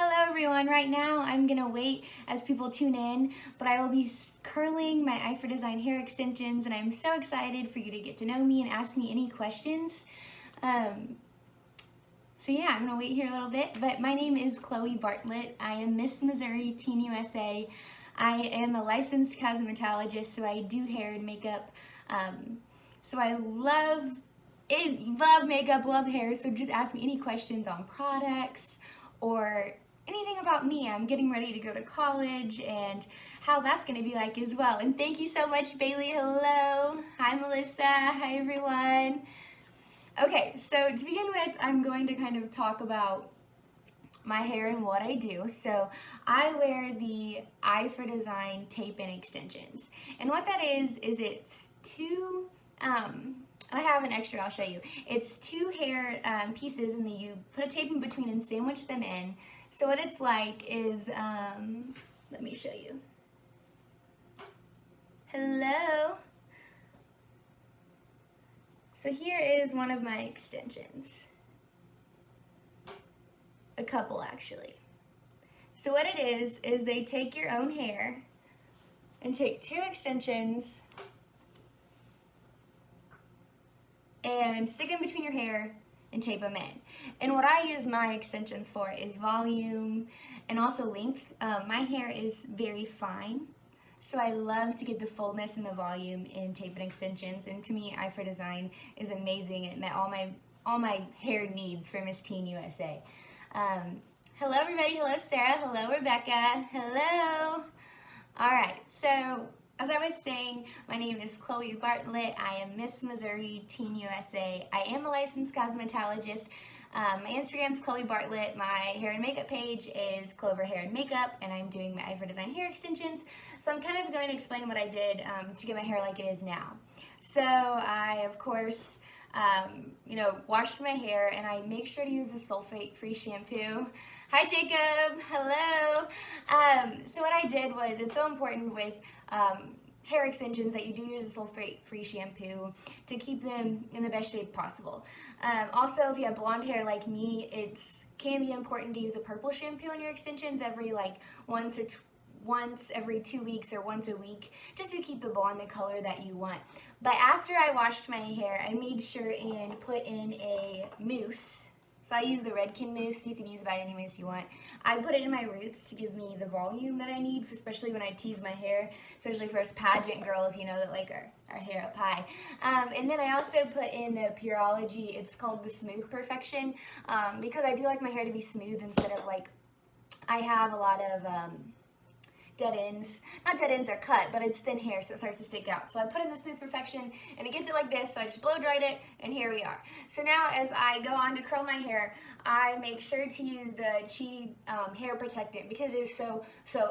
Hello everyone, right now I'm gonna wait as people tune in, but I will be curling my Eye for Design hair extensions and I'm so excited for you to get to know me and ask me any questions. So yeah, I'm gonna wait here a little bit, but my name is Chloe Bartlett. I am Miss Missouri Teen USA. I am a licensed cosmetologist, so I do hair and makeup. So I love makeup, love hair, so just ask me any questions on products or anything about me. I'm getting ready to go to college and how that's going to be like as well. And thank you so much, Bailey. Hello. Hi, Melissa. Hi, everyone. Okay, so to begin with, I'm going to kind of talk about my hair and what I do. So I wear the Eye for Design tape and extensions. And what that is it's two, I have an extra, I'll show you. It's two hair pieces and then you put a tape in between and sandwich them in. So what it's like is, let me show you. Hello. So here is one of my extensions. A couple actually. So what it is they take your own hair and take two extensions and stick them between your hair and tape them in. And what I use my extensions for is volume and also length. My hair is very fine, so I love to get the fullness and the volume in tape and extensions. And to me, Eye for Design is amazing. It met all my hair needs for Miss Teen USA. Hello everybody. Hello Sarah. Hello Rebecca. Hello. All right. So as I was saying, my name is Chloe Bartlett. I am Miss Missouri Teen USA. I am a licensed cosmetologist. My Instagram is Chloe Bartlett. My hair and makeup page is Clover Hair and Makeup, and I'm doing my Eye for Design hair extensions. So I'm kind of going to explain what I did to get my hair like it is now. So I, of course, washed my hair, and I make sure to use a sulfate-free shampoo. Hi, Jacob. Hello. So what I did was, it's so important with hair extensions that you do use a sulfate-free shampoo to keep them in the best shape possible. Also, if you have blonde hair like me, it can be important to use a purple shampoo on your extensions every once every 2 weeks or once a week, just to keep the blonde the color that you want. But after I washed my hair, I made sure and put in a mousse. So I use the Redken mousse. You can use about any mousse you want. I put it in my roots to give me the volume that I need, especially when I tease my hair, especially for us pageant girls, that like our hair up high. And then I also put in the Pureology. It's called the Smooth Perfection, because I do like my hair to be smooth instead of like, I have a lot of dead ends. Not dead ends are cut, but it's thin hair, so it starts to stick out. So I put in the Smooth Perfection, and it gets it like this, so I just blow dried it, and here we are. So now as I go on to curl my hair, I make sure to use the Chi hair protectant, because it is so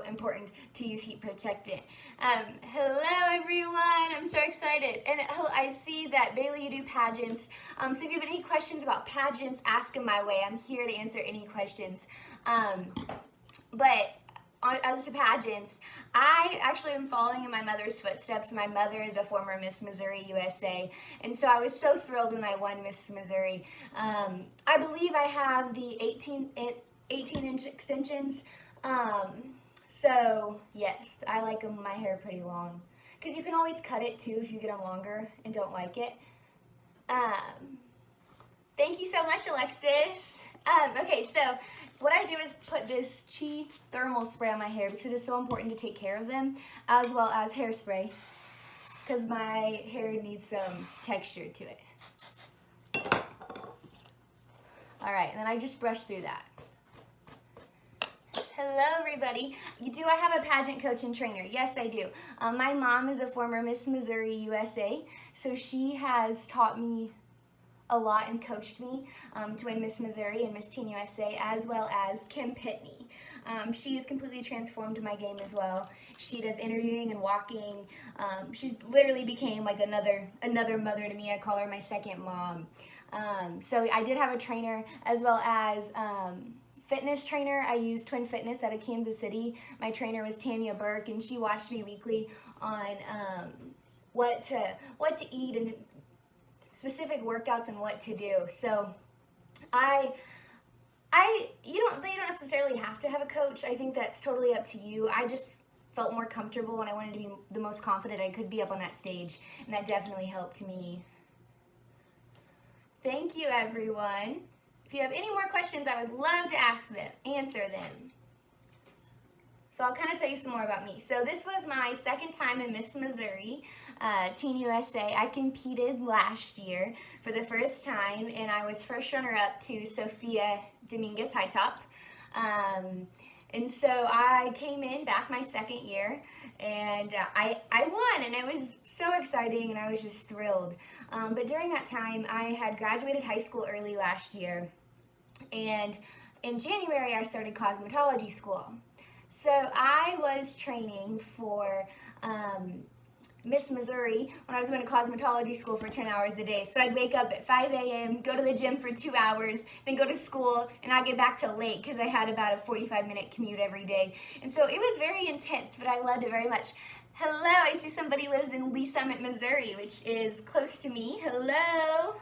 important to use heat protectant. Hello everyone, I'm so excited. And I see that Bailey, you do pageants. So if you have any questions about pageants, ask them my way. I'm here to answer any questions. As to pageants, I actually am following in my mother's footsteps. My mother is a former Miss Missouri USA, and so I was so thrilled when I won Miss Missouri. I believe I have the 18-inch extensions. So yes, I like my hair pretty long, because you can always cut it too if you get them longer and don't like it. Thank you so much, Alexis. Okay, so what I do is put this Chi thermal spray on my hair because it is so important to take care of them, as well as hairspray, because my hair needs some texture to it. Alright, and then I just brush through that. Hello everybody. Do I have a pageant coach and trainer? Yes, I do. My mom is a former Miss Missouri USA, so she has taught me a lot and coached me to win Miss Missouri and Miss Teen USA, as well as Kim Pitney. She has completely transformed my game as well. She does interviewing and walking. She's literally became like another mother to me. I call her my second mom. So I did have a trainer as well as fitness trainer. I used Twin Fitness out of Kansas City. My trainer was Tanya Burke, and she watched me weekly on what to eat and specific workouts and what to do. So I They don't necessarily have to have a coach. I think that's totally up to you. I just felt more comfortable and I wanted to be the most confident I could be up on that stage, and that definitely helped me. Thank you, everyone. If you have any more questions, I would love to answer them. So I'll kind of tell you some more about me. So this was my second time in Miss Missouri, Teen USA. I competed last year for the first time, and I was first runner-up to Sophia Dominguez High Top. And so I came in back my second year, and I won, and it was so exciting, and I was just thrilled. But during that time, I had graduated high school early last year, and in January, I started cosmetology school. So I was training for Miss Missouri when I was going to cosmetology school for 10 hours a day. So I'd wake up at 5 a.m., go to the gym for 2 hours, then go to school, and I'd get back till late because I had about a 45-minute commute every day. And so it was very intense, but I loved it very much. Hello, I see somebody lives in Lee Summit, Missouri, which is close to me. Hello.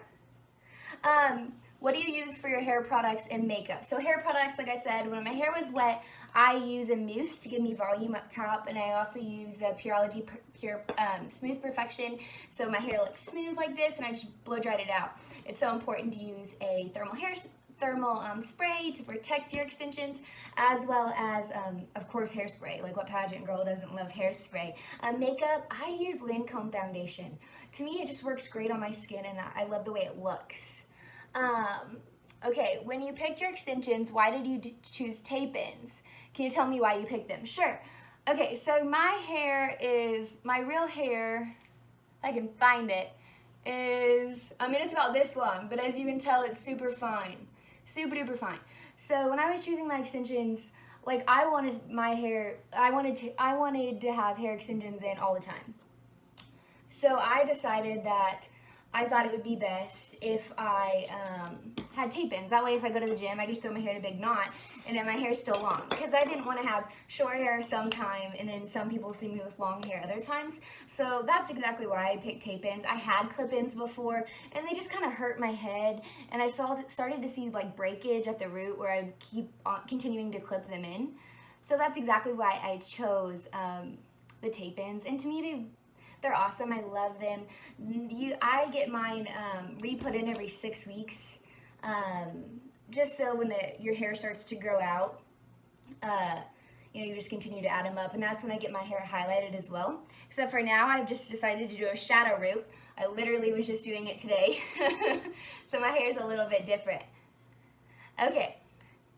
What do you use for your hair products and makeup? So hair products, like I said, when my hair was wet, I use a mousse to give me volume up top, and I also use the Pureology Pure Smooth Perfection, so my hair looks smooth like this, and I just blow dried it out. It's so important to use a thermal spray to protect your extensions, as well as, of course, hairspray. Like, what pageant girl doesn't love hairspray? Makeup, I use Lancome foundation. To me, it just works great on my skin, and I love the way it looks. Okay, when you picked your extensions, why did you choose tape-ins? Can you tell me why you picked them? Sure. Okay, so my real hair, if I can find it, is, it's about this long, but as you can tell, it's super fine. Super duper fine. So when I was choosing my extensions, like, I wanted to have hair extensions in all the time. So I decided that I thought it would be best if I had tape-ins. That way, if I go to the gym, I can just throw my hair in a big knot, and then my hair's still long. Because I didn't want to have short hair sometime, and then some people see me with long hair other times. So that's exactly why I picked tape-ins. I had clip-ins before, and they just kind of hurt my head. And I started to see, like, breakage at the root where I'd keep on continuing to clip them in. So that's exactly why I chose the tape-ins. And to me, they're awesome. I love them. I get mine re-put in every 6 weeks, just so when your hair starts to grow out, you just continue to add them up, and that's when I get my hair highlighted as well. Except for now, I've just decided to do a shadow root. I literally was just doing it today, so my hair is a little bit different. Okay,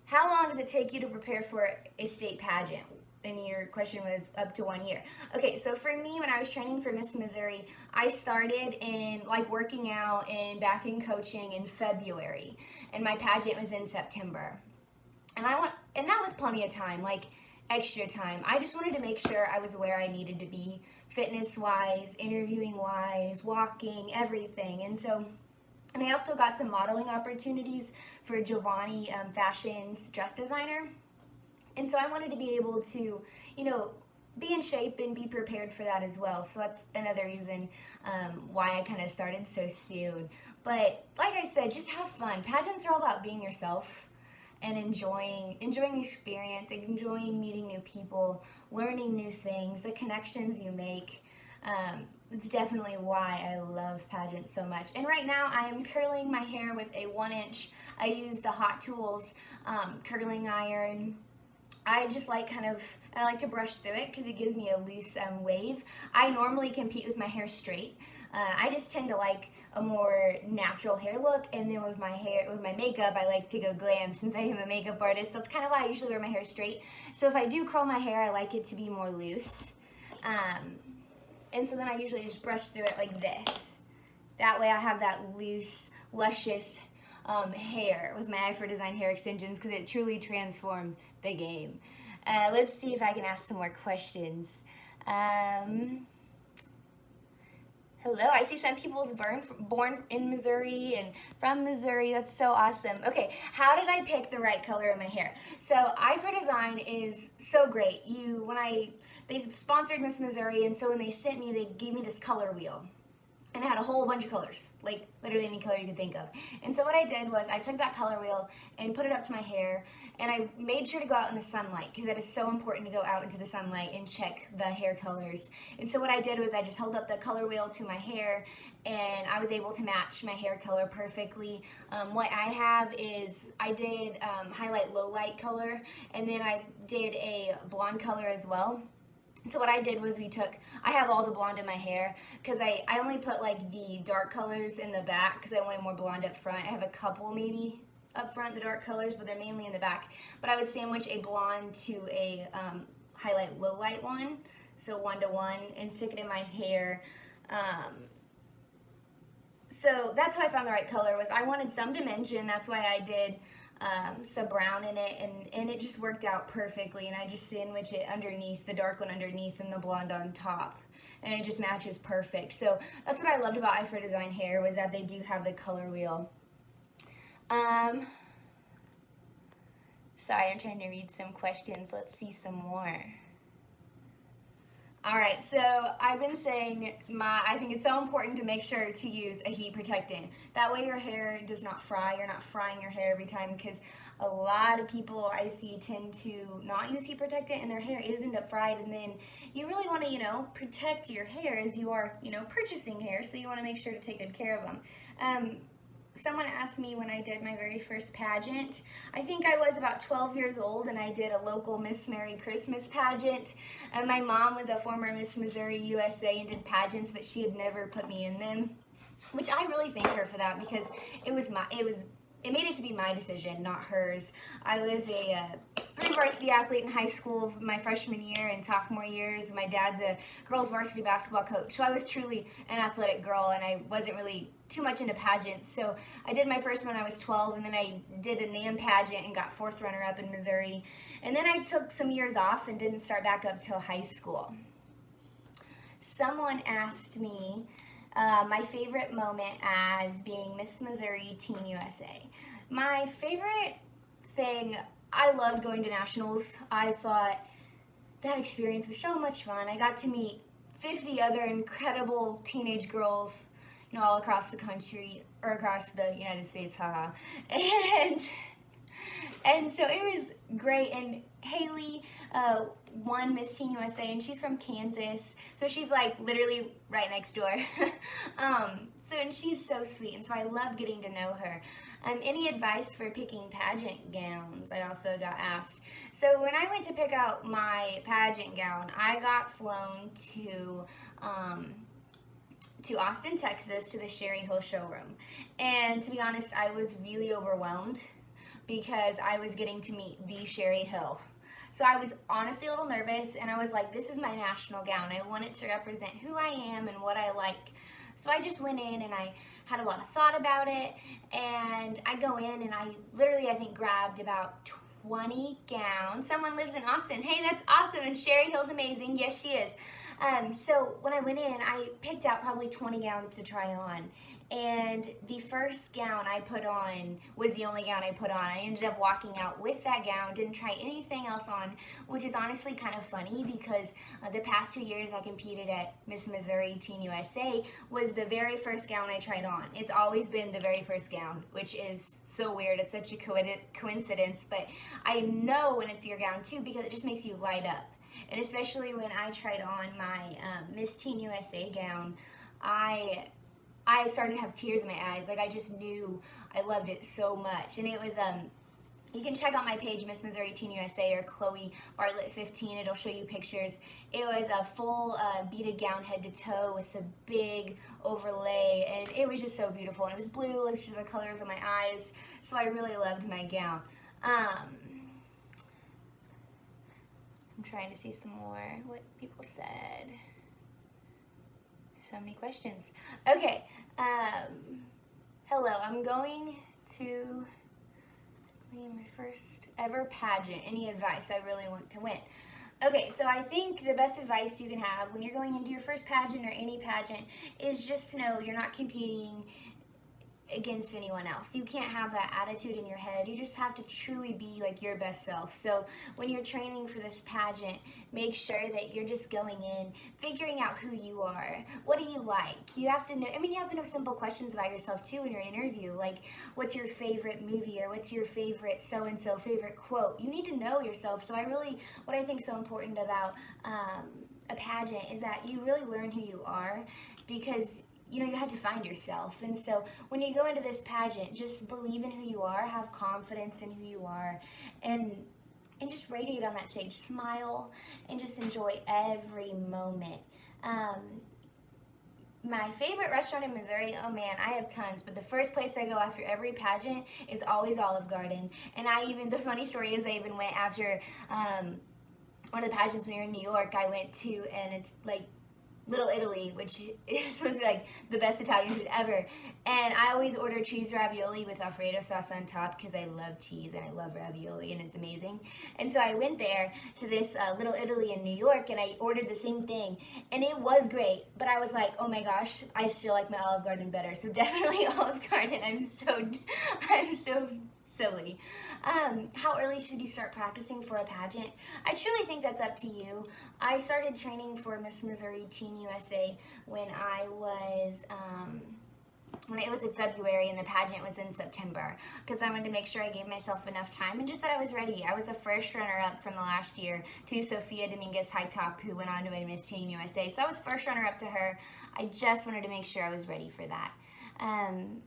how long does it take you to prepare for a state pageant? And your question was up to 1 year. Okay, so for me, when I was training for Miss Missouri, I started in working out and back in coaching in February, and my pageant was in September. And that was plenty of time, like extra time. I just wanted to make sure I was where I needed to be, fitness-wise, interviewing-wise, walking, everything. And I also got some modeling opportunities for Giovanni Fashion's dress designer. And so I wanted to be able to, be in shape and be prepared for that as well. So that's another reason why I kind of started so soon. But like I said, just have fun. Pageants are all about being yourself and enjoying the experience, enjoying meeting new people, learning new things, the connections you make. It's definitely why I love pageants so much. And right now I am curling my hair with a 1-inch. I use the Hot Tools curling iron. I just like to brush through it because it gives me a loose wave. I normally compete with my hair straight. I just tend to like a more natural hair look, and then with my makeup, I like to go glam since I am a makeup artist. So that's kind of why I usually wear my hair straight. So if I do curl my hair, I like it to be more loose. And so then I usually just brush through it like this. That way I have that loose, luscious hair with my Eye for Design hair extensions, because it truly transformed the game. Let's see if I can ask some more questions. Hello, I see some people's born in Missouri and from Missouri. That's so awesome. Okay, how did I pick the right color in my hair? So Eye for Design is so great. They sponsored Miss Missouri, and so when they sent me, they gave me this color wheel. and it had a whole bunch of colors, like literally any color you could think of. And so what I did was I took that color wheel and put it up to my hair, and I made sure to go out in the sunlight, because that is so important to go out into the sunlight and check the hair colors. And so what I did was I just held up the color wheel to my hair, and I was able to match my hair color perfectly. What I have is I did highlight low light color, and then I did a blonde color as well. So what I did was I have all the blonde in my hair, because I only put like the dark colors in the back because I wanted more blonde up front. I have a couple maybe up front, the dark colors, but they're mainly in the back. But I would sandwich a blonde to a highlight low light one, so 1-to-1, and stick it in my hair. So that's how I found the right color, was I wanted some dimension. That's why I did some brown in it, and it just worked out perfectly. And I just sandwich it underneath, the dark one underneath and the blonde on top, and it just matches perfect. So that's what I loved about I for Design Hair, was that they do have the color wheel. Sorry, I'm trying to read some questions. Let's see some more. Alright, so I've been saying I think it's so important to make sure to use a heat protectant. That way your hair does not fry. You're not frying your hair every time, because a lot of people I see tend to not use heat protectant and their hair is end up fried, and then you really want to, protect your hair as you are, purchasing hair, so you want to make sure to take good care of them. Someone asked me when I did my very first pageant. I think I was about 12 years old, and I did a local Miss Merry Christmas pageant. And my mom was a former Miss Missouri USA and did pageants, but she had never put me in them, which I really thank her for that, because it made it to be my decision, not hers. I was a 3 varsity athlete in high school my freshman year and sophomore years. My dad's a girls varsity basketball coach, so I was truly an athletic girl, and I wasn't really too much into pageants. So I did my first one when I was 12, and then I did a NAM pageant and got 4th runner-up in Missouri. And then I took some years off and didn't start back up till high school. Someone asked me my favorite moment as being Miss Missouri Teen USA. My favorite thing, I loved going to nationals. I thought that experience was so much fun. I got to meet 50 other incredible teenage girls, all across the country, or across the United States, haha. And so it was great. And Haley won Miss Teen USA, and she's from Kansas, so she's like literally right next door. And she's so sweet, and so I love getting to know her. Any advice for picking pageant gowns? I also got asked. So when I went to pick out my pageant gown, I got flown to Austin, Texas, to the Sherry Hill showroom. And to be honest, I was really overwhelmed, because I was getting to meet the Sherry Hill. So I was honestly a little nervous, and I was like, this is my national gown. I want it to represent who I am and what I like. So I just went in, and I had a lot of thought about it, and I go in, and I think grabbed about 20 gowns. Someone lives in Austin. Hey, that's awesome, and Sherry Hill's amazing. Yes, she is. So when I went in, I picked out probably 20 gowns to try on, and the first gown I put on was the only gown I put on. I ended up walking out with that gown, didn't try anything else on, which is honestly kind of funny, because the past 2 years I competed at Miss Missouri Teen USA was the very first gown I tried on. It's always been the very first gown, which is so weird. It's such a coincidence, but I know when it's your gown too, because it just makes you light up. And especially when I tried on my Miss Teen USA gown, I started to have tears in my eyes. Like, I just knew I loved it so much. And it was, you can check out my page, Miss Missouri Teen USA, or Chloe Bartlett 15. It'll show you pictures. It was a full beaded gown head to toe with a big overlay, and it was just so beautiful. And it was blue, which is the colors of my eyes, so I really loved my gown. I'm trying to see some more what people said. There's so many questions. Okay. Hello, I'm going to clean my first ever pageant. Any advice? I really want to win. Okay, so I think the best advice you can have when you're going into your first pageant or any pageant is just to know you're not competing against anyone else. You can't have that attitude in your head. You just have to truly be like your best self. So when you're training for this pageant, make sure that you're just going in, figuring out who you are. What do you like? You have to know, you have to know simple questions about yourself too in your interview. Like, what's your favorite movie, or what's your favorite so-and-so favorite quote? You need to know yourself. So what I think is so important about a pageant is that you really learn who you are, because you had to find yourself. And so when you go into this pageant, just believe in who you are, have confidence in who you are, and just radiate on that stage. Smile and just enjoy every moment. My favorite restaurant in Missouri, oh man, I have tons, but the first place I go after every pageant is always Olive Garden. And the funny story is I even went after one of the pageants when we were in New York, I went to, and it's like Little Italy, which is supposed to be like the best Italian food ever. And I always order cheese ravioli with Alfredo sauce on top because I love cheese and I love ravioli and it's amazing. And so I went there to this Little Italy in New York and I ordered the same thing. And it was great, but I was like, oh my gosh, I still like my Olive Garden better. So definitely Olive Garden. I'm so silly. How early should you start practicing for a pageant? I truly think that's up to you. I started training for Miss Missouri Teen USA when it was in February and the pageant was in September, because I wanted to make sure I gave myself enough time and just that I was ready. I was a first runner-up from the last year to Sophia Dominguez-Hightop, who went on to win Miss Teen USA. So I was first runner-up to her. I just wanted to make sure I was ready for that.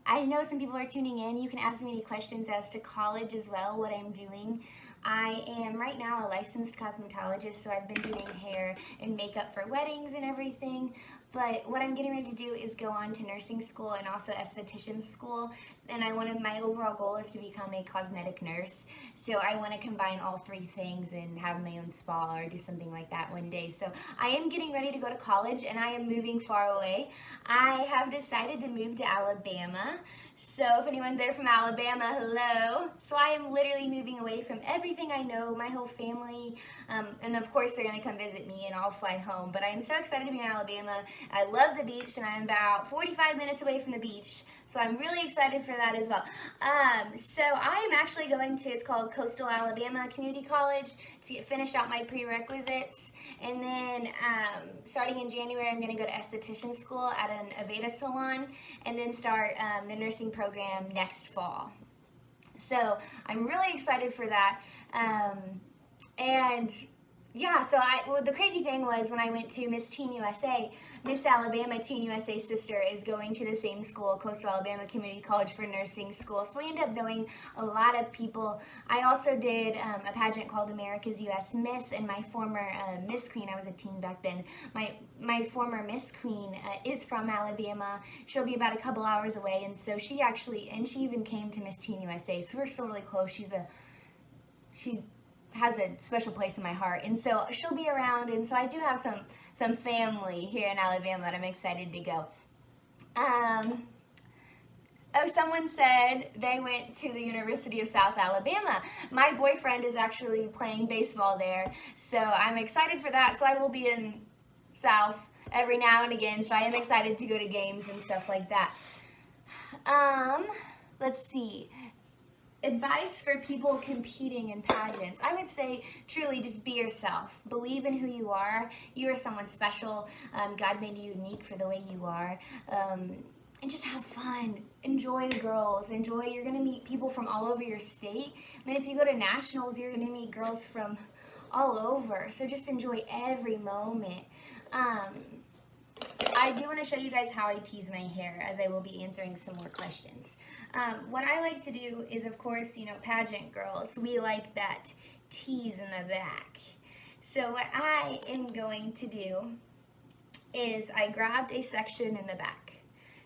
I know some people are tuning in. You can ask me any questions as to college as well, what I'm doing. I am right now a licensed cosmetologist, so I've been doing hair and makeup for weddings and everything. But what I'm getting ready to do is go on to nursing school and also esthetician school. And my overall goal is to become a cosmetic nurse. So I want to combine all three things and have my own spa or do something like that one day. So I am getting ready to go to college and I am moving far away. I have decided to move to Alabama. So if anyone's there from Alabama, hello. So I am literally moving away from everything I know, my whole family, and of course they're going to come visit me and I'll fly home. But I am so excited to be in Alabama. I love the beach and I'm about 45 minutes away from the beach. So I'm really excited for that as well. So I am actually going to, it's called Coastal Alabama Community College, to finish out my prerequisites. And then starting in January, I'm going to go to esthetician school at an Aveda salon and then start the nursing program next fall. So I'm really excited for that. The crazy thing was when I went to Miss Teen USA, Miss Alabama Teen USA's sister is going to the same school, Coastal Alabama Community College for nursing school. So we ended up knowing a lot of people. I also did a pageant called America's US Miss, and my former Miss Queen, I was a teen back then, my former Miss Queen is from Alabama. She'll be about a couple hours away, and so she even came to Miss Teen USA, so we're still really close. She has a special place in my heart, and so she'll be around, and so I do have some family here in Alabama that I'm excited to go. Someone said they went to the University of South Alabama. My boyfriend is actually playing baseball there, so I'm excited for that. So I will be in South every now and again, so I am excited to go to games and stuff like that. Let's see. Advice for people competing in pageants. I would say truly just be yourself. Believe in who you are. You are someone special. God made you unique for the way you are. And just have fun. Enjoy the girls. You're going to meet people from all over your state. And then if you go to nationals, you're going to meet girls from all over. So just enjoy every moment. I do want to show you guys how I tease my hair, as I will be answering some more questions. What I like to do is, of course, pageant girls, we like that tease in the back. So what I am going to do is I grabbed a section in the back.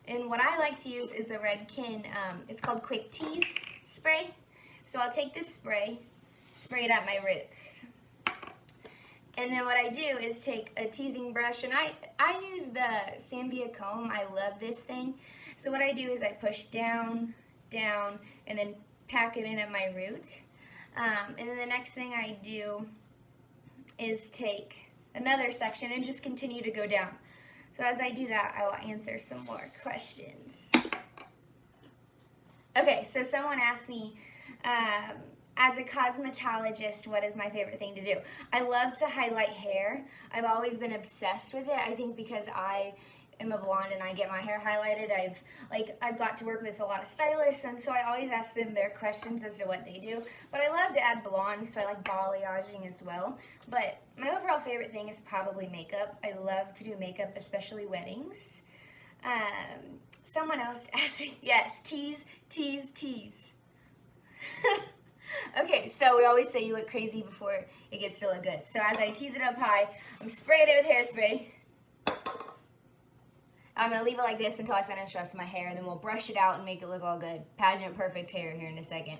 And what I like to use is the Redken, it's called Quick Tease spray. So I'll take this spray, spray it at my roots. And then what I do is take a teasing brush, and I use the Sambia comb. I love this thing. So what I do is I push down, down, and then pack it in at my root. And then the next thing I do is take another section and just continue to go down. So as I do that, I will answer some more questions. Okay, so someone asked me, as a cosmetologist, what is my favorite thing to do? I love to highlight hair. I've always been obsessed with it. I think because I am a blonde and I get my hair highlighted, I've got to work with a lot of stylists, and so I always ask them their questions as to what they do. But I love to add blonde, so I like balayaging as well. But my overall favorite thing is probably makeup. I love to do makeup, especially weddings. Someone else asked me, yes, tease, tease, tease. Okay, so we always say you look crazy before it gets to look good. So as I tease it up high, I'm spraying it with hairspray. I'm going to leave it like this until I finish the rest of my hair, and then we'll brush it out and make it look all good. Pageant perfect hair here in a second.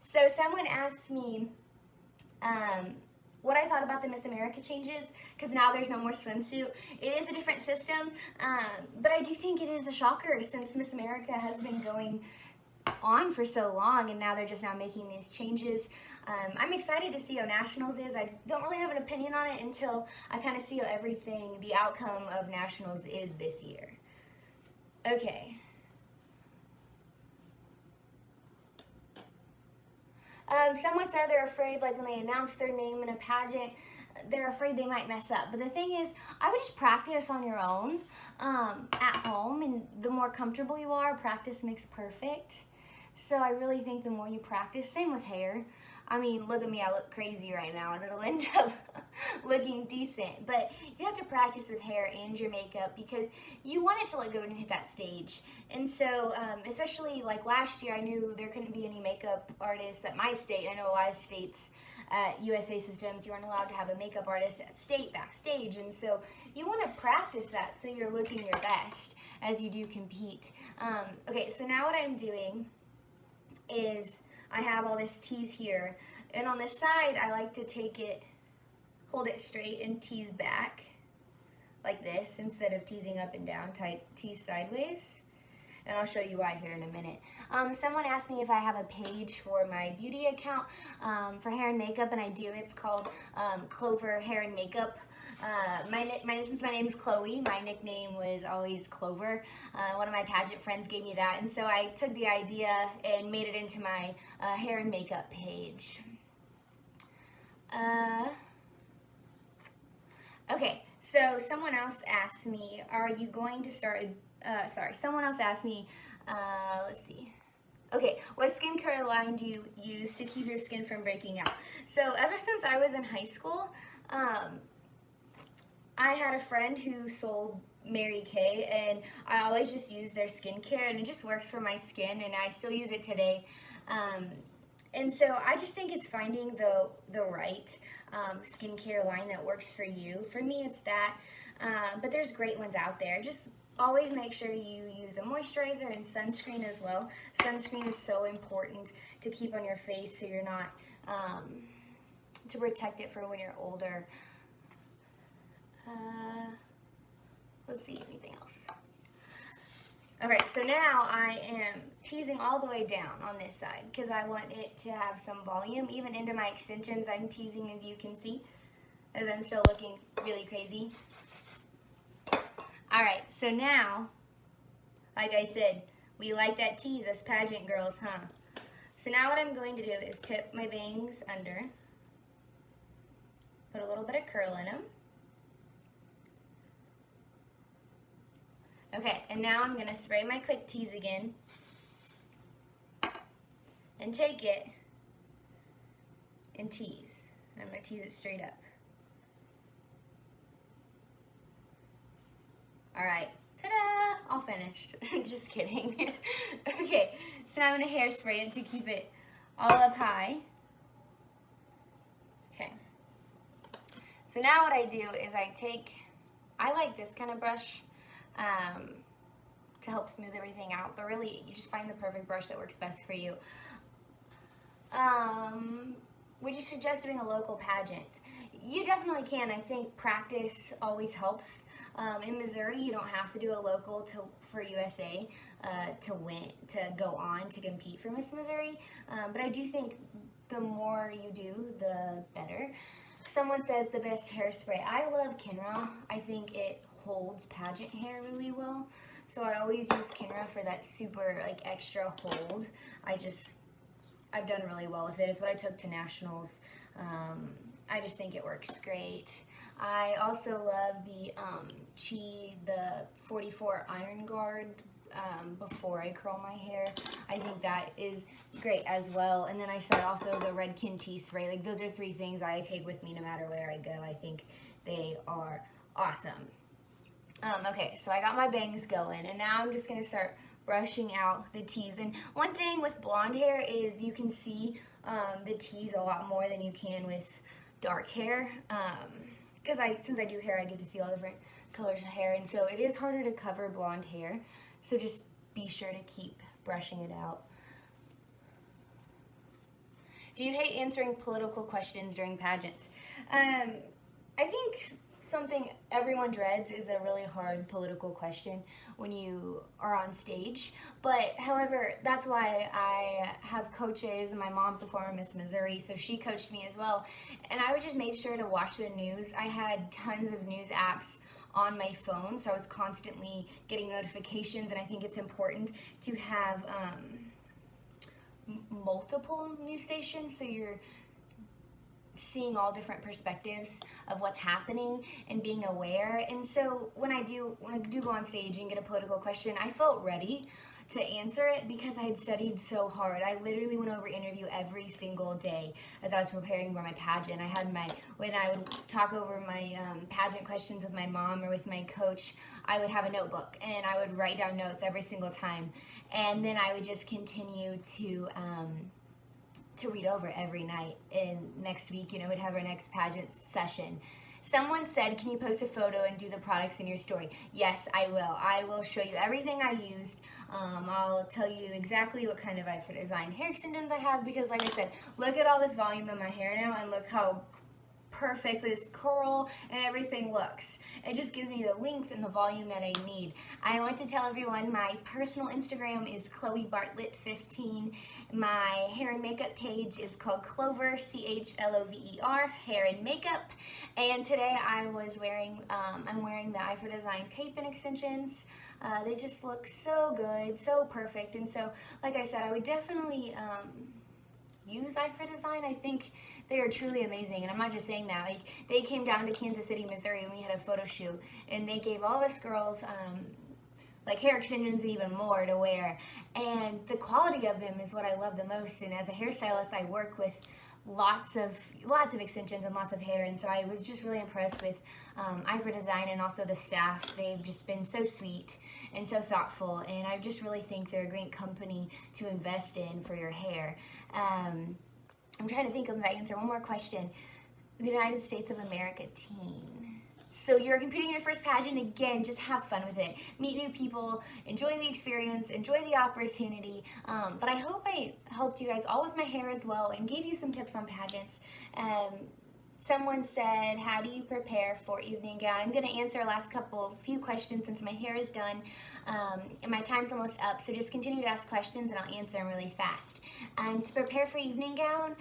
So someone asked me what I thought about the Miss America changes, because now there's no more swimsuit. It is a different system, but I do think it is a shocker since Miss America has been going on for so long, and now they're just now making these changes. I'm excited to see how Nationals is. I don't really have an opinion on it until I kind of see how everything, the outcome of Nationals is this year. Okay. Someone said they're afraid, like when they announce their name in a pageant, they're afraid they might mess up. But the thing is, I would just practice on your own at home, and the more comfortable you are, practice makes perfect. So I really think the more you practice, same with hair. I mean, look at me, I look crazy right now, and it'll end up looking decent. But you have to practice with hair and your makeup because you want it to look good when you hit that stage. And so, especially like last year, I knew there couldn't be any makeup artists at my state. I know a lot of states at USA Systems, you aren't allowed to have a makeup artist at state backstage. And so you want to practice that so you're looking your best as you do compete. Okay, so now what I'm doing is I have all this tease here, and on this side I like to take it, hold it straight and tease back like this instead of teasing up and down, tease sideways, and I'll show you why here in a minute. Someone asked me if I have a page for my beauty account for hair and makeup, and I do. It's called Clover Hair and Makeup. Since my name is Chloe, my nickname was always Clover. One of my pageant friends gave me that, and so I took the idea and made it into my hair and makeup page. Okay, so someone else asked me, are you going to start, someone else asked me, let's see. Okay, what skincare line do you use to keep your skin from breaking out? So ever since I was in high school, I had a friend who sold Mary Kay, and I always just use their skincare, and it just works for my skin, and I still use it today. And so I just think it's finding the right skincare line that works for you. For me, it's that, but there's great ones out there. Just always make sure you use a moisturizer and sunscreen as well. Sunscreen is so important to keep on your face so you're not, to protect it for when you're older. Let's see, anything else. Alright, so now I am teasing all the way down on this side because I want it to have some volume. Even into my extensions, I'm teasing, as you can see, as I'm still looking really crazy. Alright, so now, like I said, we like that tease, us pageant girls, huh? So now what I'm going to do is tip my bangs under, put a little bit of curl in them. Okay, and now I'm going to spray my quick tease again and take it and tease. And I'm going to tease it straight up. Alright, ta-da! All finished. Just kidding. Okay, so now I'm going to hairspray it to keep it all up high. Okay. So now what I do is I like this kind of brush to help smooth everything out, but really you just find the perfect brush that works best for you. Would you suggest doing a local pageant? You definitely can. I think practice always helps. In Missouri, you don't have to do a local for USA to go on to compete for Miss Missouri, but I do think the more you do, the better. Someone says the best hairspray. I love Kinra. I think it holds pageant hair really well. So I always use Kinra for that super like extra hold. I've done really well with it. It's what I took to nationals. I just think it works great. I also love the the 44 Iron Guard before I curl my hair. I think that is great as well. And then I said also the Red Tea spray. Like those are 3 things I take with me no matter where I go. I think they are awesome. Okay, so I got my bangs going, and now I'm just gonna start brushing out the teas. And one thing with blonde hair is you can see the teas a lot more than you can with dark hair. Because since I do hair, I get to see all different colors of hair, and so it is harder to cover blonde hair. So just be sure to keep brushing it out. Do you hate answering political questions during pageants? I think something everyone dreads is a really hard political question when you are on stage. But however, that's why I have coaches, and my mom's a former Miss Missouri, so she coached me as well. And I would just make sure to watch the news. I had tons of news apps on my phone, so I was constantly getting notifications, and I think it's important to have multiple news stations so you're seeing all different perspectives of what's happening and being aware. And so when I do go on stage and get a political question, I felt ready to answer it because I had studied so hard. I literally went over interview every single day as I was preparing for my pageant. When I would talk over my pageant questions with my mom or with my coach, I would have a notebook and I would write down notes every single time. And then I would just continue to read over every night. And next week, we'd have our next pageant session. Someone said, can you post a photo and do the products in your story? Yes, I will. I will show you everything I used. I'll tell you exactly what kind of iFit Design hair extensions I have because, like I said, look at all this volume in my hair now and look how perfect this curl and everything looks. It just gives me the length and the volume that I need. I want to tell everyone my personal Instagram is Chloe Bartlett 15. My hair and makeup page is called Clover, CHLOVER, hair and makeup. And today I'm wearing the iFit Design tape and extensions. They just look so good, so perfect. And so, like I said, I would definitely use iFit Design. I think they are truly amazing, and I'm not just saying that. Like, they came down to Kansas City, Missouri, and we had a photo shoot, and they gave all of us girls like hair extensions and even more to wear, and the quality of them is what I love the most. And as a hairstylist, I work with lots of extensions and lots of hair, and so I was just really impressed with iFit Design and also the staff. They've just been so sweet and so thoughtful, and I just really think they're a great company to invest in for your hair. I'm trying to think of if I answer one more question. The United States of America teen. So you're competing in your first pageant. Again, just have fun with it. Meet new people, enjoy the experience, enjoy the opportunity. But I hope I helped you guys all with my hair as well and gave you some tips on pageants. Someone said, how do you prepare for evening gown? I'm going to answer few questions since my hair is done and my time's almost up, so just continue to ask questions and I'll answer them really fast. To prepare for evening gown,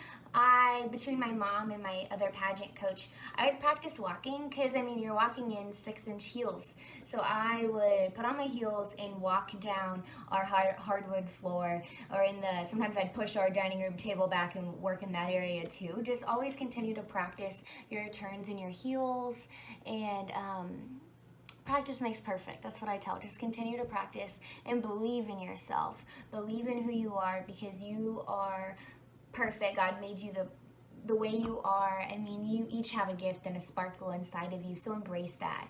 between my mom and my other pageant coach, I would practice walking because, you're walking in 6-inch heels. So I would put on my heels and walk down our hardwood floor, or sometimes I'd push our dining room table back and work in that area too. Just always continue to practice your turns in your heels, and practice makes perfect. That's what I tell. Just continue to practice and believe in yourself. Believe in who you are because you are perfect. God made you the way you are. You each have a gift and a sparkle inside of you, so embrace that.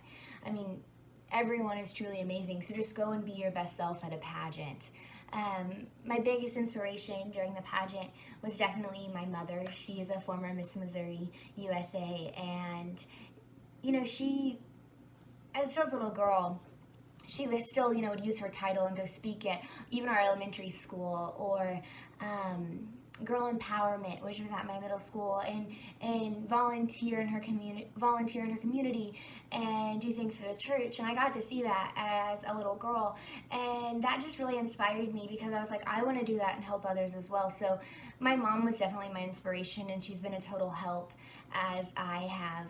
Everyone is truly amazing, so just go and be your best self at a pageant. My biggest inspiration during the pageant was definitely my mother. She is a former Miss Missouri USA, and she, as a little girl, she would still, would use her title and go speak at even our elementary school, or girl empowerment, which was at my middle school, and volunteer in her community and do things for the church. And I got to see that as a little girl, and that just really inspired me, because I was like, I want to do that and help others as well. So my mom was definitely my inspiration, and she's been a total help as I have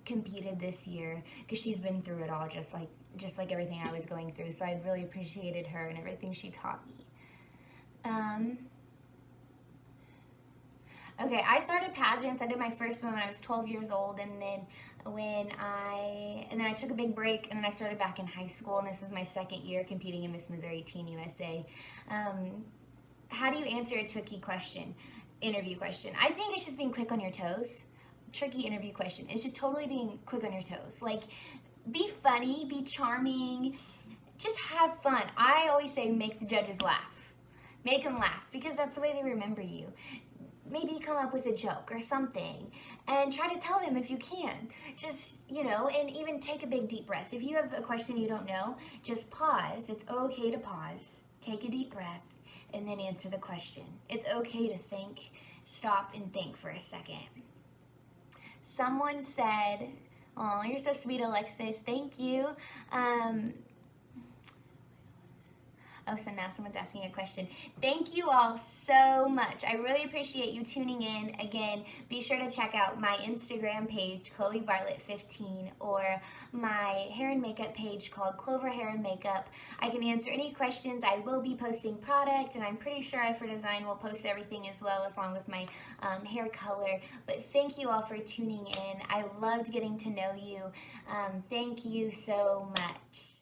competed this year, because she's been through it all, just like everything I was going through. So I really appreciated her and everything she taught me. Okay, I started pageants. I did my first one when I was 12 years old, and then I took a big break, and then I started back in high school, and this is my second year competing in Miss Missouri Teen USA. How do you answer a tricky question, interview question? I think it's just being quick on your toes. Tricky interview question. It's just totally being quick on your toes. Like, be funny, be charming, just have fun. I always say make the judges laugh. Make them laugh, because that's the way they remember you. Maybe come up with a joke or something and try to tell them if you can. Just, and even take a big deep breath. If you have a question you don't know, just pause. It's okay to pause. Take a deep breath and then answer the question. It's okay to think. Stop and think for a second. Someone said, "Oh, you're so sweet, Alexis. Thank you." Oh, so now someone's asking a question. Thank you all so much. I really appreciate you tuning in. Again, be sure to check out my Instagram page, Chloe Bartlett 15, or my hair and makeup page called Clover Hair and Makeup. I can answer any questions. I will be posting product, and I'm pretty sure I for Design will post everything as well, along with my hair color. But thank you all for tuning in. I loved getting to know you. Thank you so much.